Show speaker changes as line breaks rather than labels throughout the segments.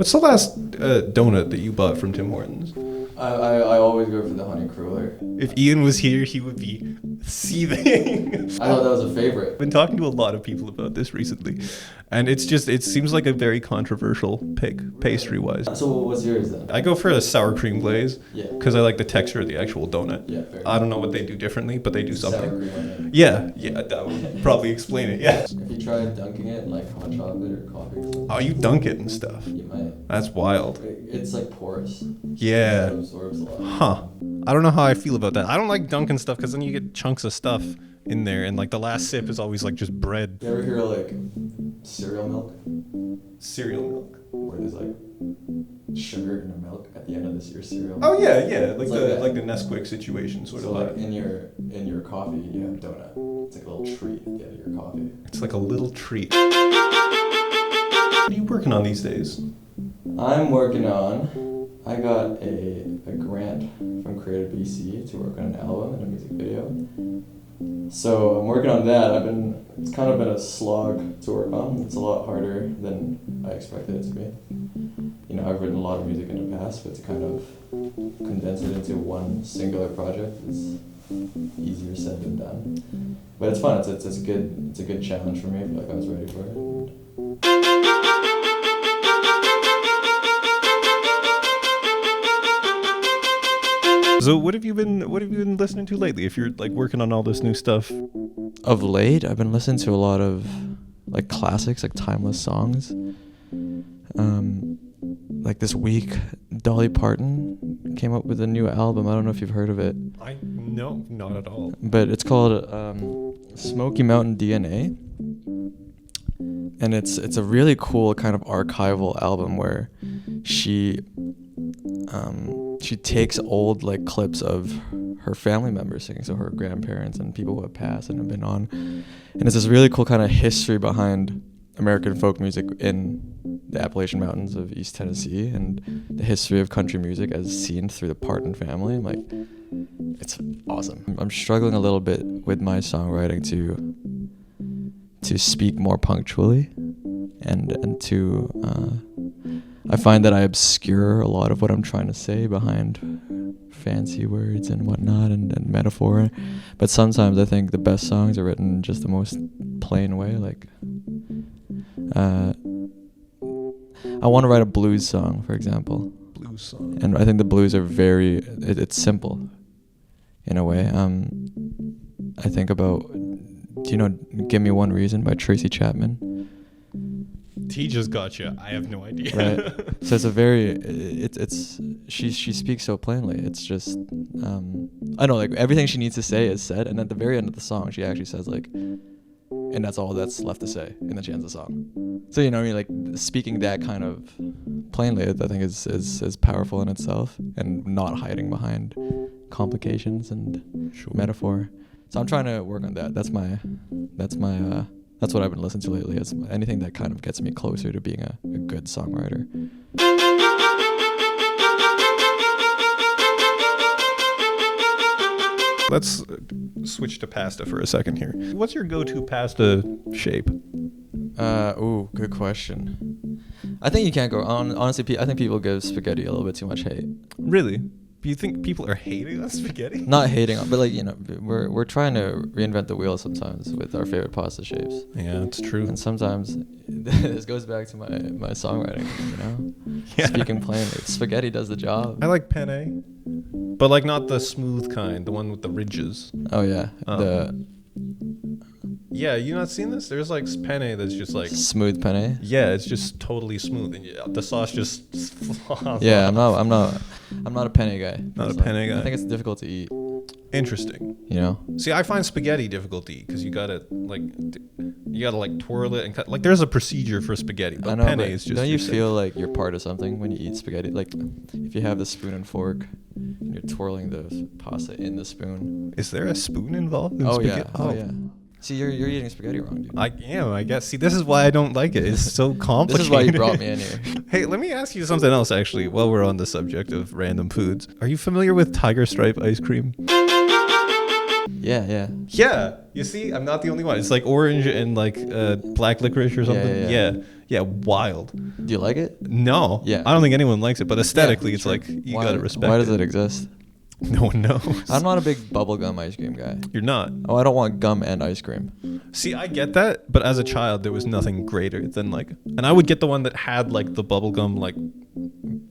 What's the last donut that you bought from Tim Hortons?
I always go for the honey cruller.
If Ian was here, he would be seething.
I thought that was a favorite.
I've been talking to a lot of people about this recently, and it seems like a very controversial pick, pastry-wise.
So what's yours then?
I go for a sour cream glaze,
Yeah.
because I like the texture of the actual donut.
Yeah, fair.
I don't know what they do differently, but they do
Sour
something.
cream on it.
Yeah, that would probably explain it, yeah.
If you tried dunking it in like hot chocolate or coffee or something,
Oh, you dunk it and stuff.
you might.
That's wild.
It's like porous.
Yeah.
It absorbs a lot.
Huh. I don't know how I feel about that. I don't like dunking stuff because then you get chunks of stuff in there, and like the last sip is always like just bread.
You ever hear of, like cereal milk?
Cereal milk.
Where there's like sugar in the milk at the end of your cereal.
Oh yeah, like
It's
the
like
like the Nesquik situation, sort
So
of
like
like.
in your coffee, you have donut. It's like a little treat at the end of your coffee.
It's like a little treat. What are you working on these days?
I got a grant from Creative BC to work on an album and a music video. So I'm working on that. It's kind of been a slog to work on. It's a lot harder than I expected it to be. You know, I've written a lot of music in the past, but to kind of condense it into one singular project is easier said than done. But it's fun. It's a good challenge for me. I feel like I was ready for it.
So what have you been listening to lately? If you're like working on all this new stuff.
Of late, I've been listening to a lot of like classics, like timeless songs. Like this week, Dolly Parton came up with a new album. I don't know if you've heard of it.
No, not at all.
But it's called Smoky Mountain DNA. And it's a really cool kind of archival album where she takes old like clips of her family members singing, so her grandparents and people who have passed and have been on. And it's this really cool kind of history behind American folk music in the Appalachian Mountains of East Tennessee and the history of country music as seen through the Parton family. Like, it's awesome. I'm struggling a little bit with my songwriting to speak more punctually and to I find that I obscure a lot of what I'm trying to say behind fancy words and whatnot and metaphor. But sometimes I think the best songs are written in just the most plain way. Like, I want to write a blues song, for example.
Blues song.
And I think the blues are it's simple in a way. I think about, do you know Give Me One Reason by Tracy Chapman?
He just got you. I have no idea.
Right. So it's a very, she speaks so plainly. It's just, I know, like everything she needs to say is said. And at the very end of the song, she actually says like, and that's all that's left to say. And then she ends the song. So, you know, I mean, like speaking that kind of plainly, I think is powerful in itself and not hiding behind complications and metaphor. So I'm trying to work on that. That's what I've been listening to lately. It's anything that kind of gets me closer to being a good songwriter.
Let's switch to pasta for a second here. What's your go-to pasta shape?
Good question. I think you can't go on. Honestly, I think people give spaghetti a little bit too much hate.
Really? Do you think people are hating on spaghetti?
Not hating on, but like, you know, we're trying to reinvent the wheel sometimes with our favorite pasta shapes.
Yeah, it's true.
And sometimes this goes back to my songwriting, you know? Yeah. Speaking plainly, spaghetti does the job.
I like penne, but like not the smooth kind, the one with the ridges.
Oh yeah,
Yeah, you not seen this? There's like penne that's just like
smooth penne.
Yeah, it's just totally smooth, and the sauce just flies.
Yeah, I'm not a penne guy.
Not a penne guy.
I think it's difficult to eat.
Interesting.
You know?
See, I find spaghetti difficult to eat because you gotta twirl it and cut. Like, there's a procedure for spaghetti, but penne is just.
Don't you feel like you're part of something when you eat spaghetti? Like, if you have the spoon and fork, and you're twirling the pasta in the spoon.
Is there a spoon involved in spaghetti?
Yeah. Oh yeah. See, you're eating spaghetti wrong, dude.
I am, I guess. See, this is why I don't like it. It's so complicated.
This is why you brought me in here.
Hey, let me ask you something else, actually, while we're on the subject of random foods. Are you familiar with Tiger Stripe ice cream?
Yeah.
Yeah. You see, I'm not the only one. It's like orange and like black licorice or something. Yeah, wild.
Do you like it?
No.
Yeah.
I don't think anyone likes it, but aesthetically,
Yeah,
it's
sure.
like you
Why-
gotta respect
Why does it exist?
No one knows.
I'm not a big bubblegum ice cream guy.
You're not.
Oh, I don't want gum and ice cream.
See, I get that, but as a child, there was nothing greater than like, and I would get the one that had like the bubblegum like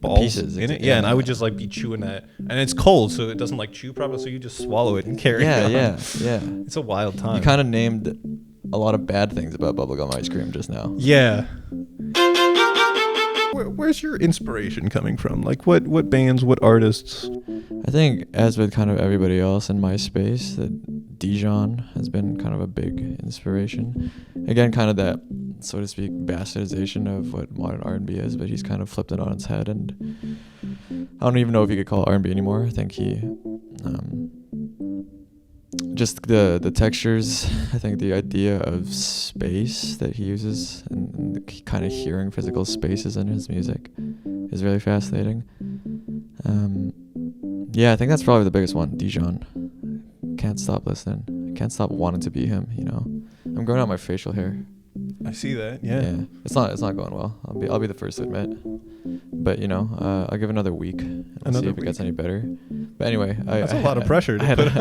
balls
Pieces,
in it.
yeah.
Yeah, and I would just like be chewing that, and it's cold, so it doesn't like chew properly, so you just swallow it and carry
Yeah,
on.
yeah.
It's a wild time.
You kind of named a lot of bad things about bubblegum ice cream just now.
Yeah. Where's your inspiration coming from? Like, what bands, what artists?
I think, as with kind of everybody else in my space, that Dijon has been kind of a big inspiration. Again, kind of that, so to speak, bastardization of what modern R&B is, but he's kind of flipped it on its head, and I don't even know if you could call it R&B anymore. I think he, just the textures, I think the idea of space that he uses and kind of hearing physical spaces in his music is really fascinating. Yeah, I think that's probably the biggest one, Dijon. Can't stop listening. Can't stop wanting to be him, you know. I'm growing out my facial hair.
I see that. Yeah.
It's not going well. I'll be the first to admit. But you know, I'll give another week and see if it gets any better. But anyway,
that's a lot of pressure to put.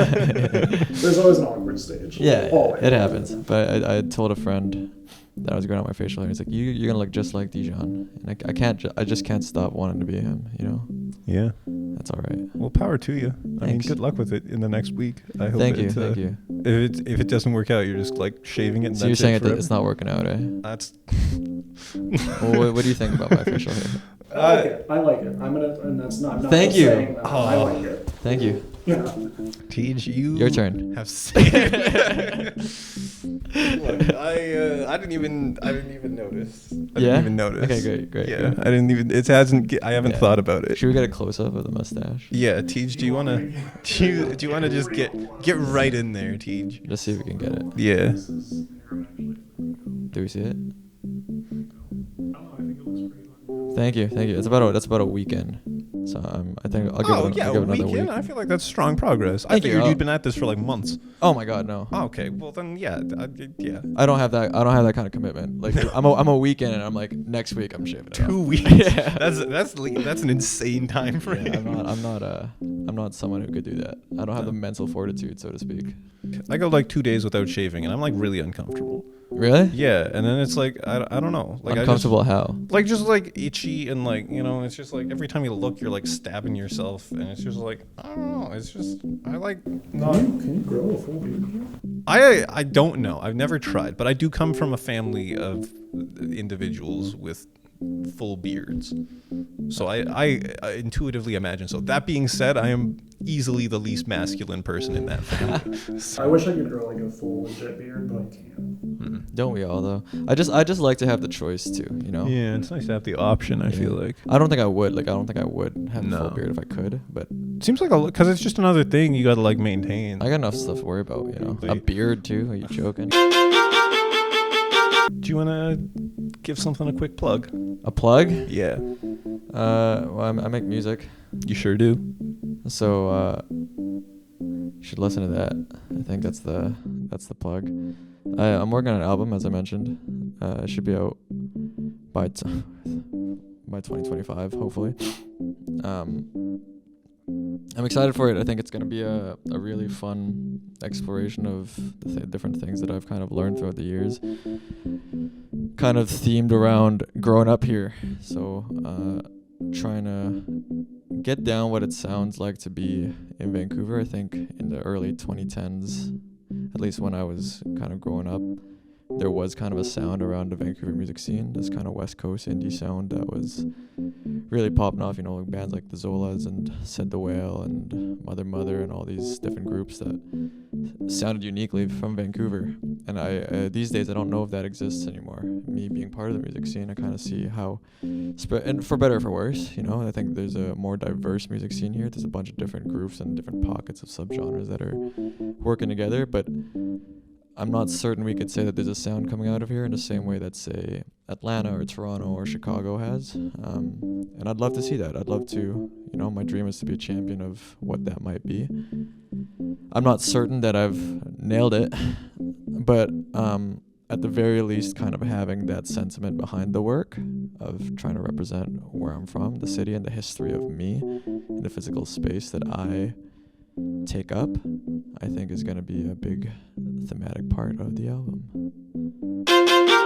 There's always an awkward stage.
Yeah,
Always.
it happens. But I told a friend that I was growing out my facial hair. He's like, you're gonna look just like Dijon, and I just can't stop wanting to be him. You know.
Yeah.
That's all right.
Well, power to you. I mean,
Thanks.
good luck with it in the next week. I hope
Thank
it,
you.
If it doesn't work out, you're just like shaving it. And
So you're
that's
saying
it forever?
it's not working out, eh?
That's.
Well, what do you think about my facial hair?
I like it. I'm gonna, and that's not.
Thank
just
you.
saying that. I
Oh.
like it.
Thank you.
Yeah.
Teach you.
Your turn.
Have saved. Look, I didn't even notice. I
Yeah?
didn't even notice.
Okay, great.
Yeah, I didn't even. It hasn't. I haven't
Yeah.
thought about it.
Should we get a close up of the mustache?
Yeah, Tej, do you wanna just get right in there, Tej?
Just see if we can get it.
Yeah.
Do we see it? Thank you. That's about a weekend. So I think I'll give it
a
another
weekend.
week.
I feel like that's strong progress. I
Thank you.
figured you'd been at this for like months.
Oh my God, no.
Oh, okay, well then, yeah.
I don't have that kind of commitment. Like I'm a weekend and I'm like next week I'm shaving it off.
2 weeks.
Yeah.
That's an insane time frame.
Yeah, I'm not someone who could do that. I don't have the mental fortitude, so to speak.
I go like 2 days without shaving, and I'm like really uncomfortable.
Really?
Yeah, and then it's like I don't know, like
Uncomfortable how?
like just like itchy and like it's just like every time you look, you're like stabbing yourself, and it's just like I don't know. It's just I like not.
Can you grow a full beard?
I don't know. I've never tried, but I do come from a family of individuals with full beards, so I intuitively imagine so. That being said, I am easily the least masculine person in that family.
I wish I could grow like a full legit beard, but I can't.
Don't we all though? I just like to have the choice too, you know.
Yeah, it's nice to have the option. I feel like
I don't think I would have a
No.
full beard if I could, but
it seems like because it's just another thing you got to like maintain.
I got enough stuff to worry about, you know. A
Wait.
beard too? Are you joking?
Do you want to give something a quick plug?
A plug?
Yeah,
Well, I make music,
you sure do.
so you should listen to that. I think that's the plug. I'm working on an album, as I mentioned. It should be out by 2025, hopefully. I'm excited for it. I think it's going to be a really fun exploration of the different things that I've kind of learned throughout the years, kind of themed around growing up here. So trying to get down what it sounds like to be in Vancouver. I think in the early 2010s, at least when I was kind of growing up, there was kind of a sound around the Vancouver music scene, this kind of West Coast indie sound that was really popping off, like bands like the Zolas and Said the Whale and Mother and all these different groups that sounded uniquely from Vancouver. And I these days I don't know if that exists anymore. Me being part of the music scene, I kind of see how, and for better or for worse, I think there's a more diverse music scene here. There's a bunch of different groups and different pockets of subgenres that are working together, but I'm not certain we could say that there's a sound coming out of here in the same way that, say, Atlanta or Toronto or Chicago has. And I'd love to see that. I'd love to, my dream is to be a champion of what that might be. I'm not certain that I've nailed it, but I at the very least, kind of having that sentiment behind the work of trying to represent where I'm from, the city, and the history of me in the physical space that I take up, I think is going to be a big thematic part of the album.